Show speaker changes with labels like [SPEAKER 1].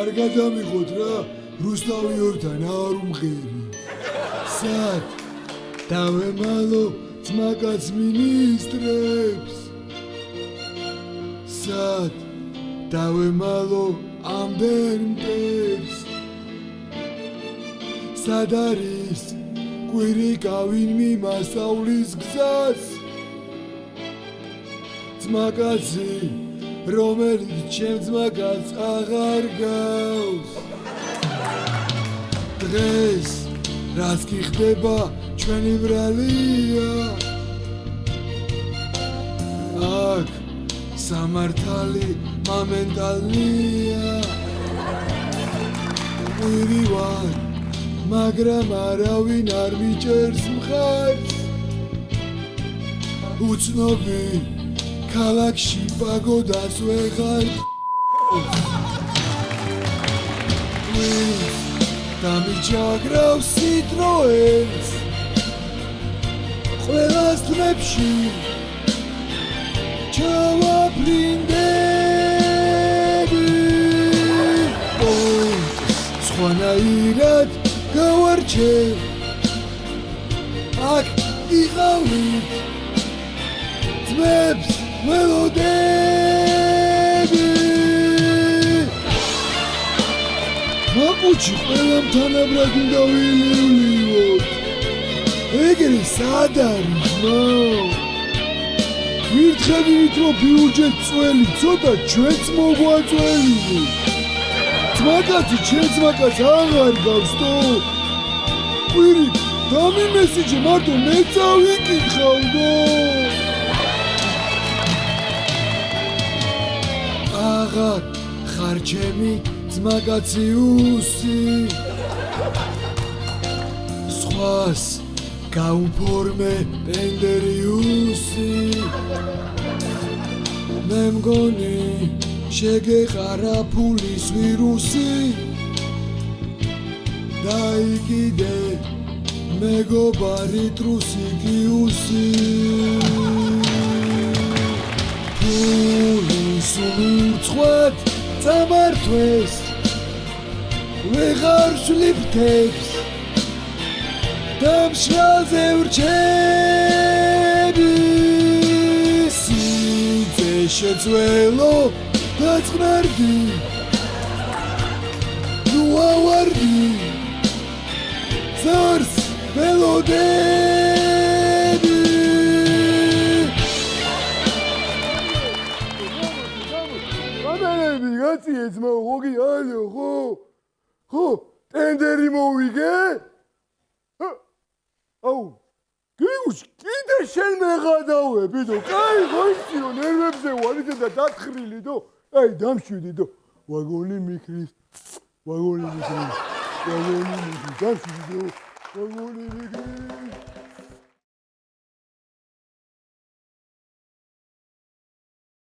[SPEAKER 1] არ გადამიღოთ რა, რუსთავიორთან არ უმღერი. სად დავემალო ძმაკაც მინისტრებს. სად დავემალო ამდენ მტერს. სად არის კვირიკავინ მიმასწავლის გზას. ძმაკაცი რომელიც ჩემ ძმაკაც აღარ გავს. დღეს რაც კი ხდება ჩვენი ბრალია. აქ სამართალი მომენტალია. ყვირი ვარ მაგრამ არავინ არ მიჭერს მხარს. უცნობი ქალაქში პაგოდას ვეღარ დამიჯაგრავს სიტროენს ყველას თმებში ჩავაფრინდები სხვანაირად გავარჩევ აქ იყავით ძმებს ველოდები მაკუჩი ყველამ თანაბრად უნდა ვილივლიოთ ეგრე სად არის ვირთხებით რომ ბიუჯეტ წველი ცოტა ჩვენც მოგვაწველინე ძმაკაცი ჩემ ძმაკაც აღარ გავსტო ყვირი დამიმესიჯე მარტო მე წავიკითხავდო აღარ ხარ ჩემი ძმაკაცი უსი სხვას გაუფორმე პენდერიუსი მე მგონი შეგეყარა ფულის ვირუსი დაიკიდე მეგობარი ტრუსიკიუსი ფულის ურცხვად წამართვეს ვეღარ შლიფთებს დამშრალზე ვრჩები სიძე შეძველო დაწყნარდი ნუ ავარდი ზარს ველოდები კამერები გაციე ძმა ოგი ალო ხო ტენდერი მოვიგე აუ გიუს კიდე შენ მეღადავები დო კაი გოიციო ნერვებზე ვარ ისე და დათხრილი დო აი დამშვიდი დო ვაგონი მიქრის დამშვიდი დო ვაგონი მიქრის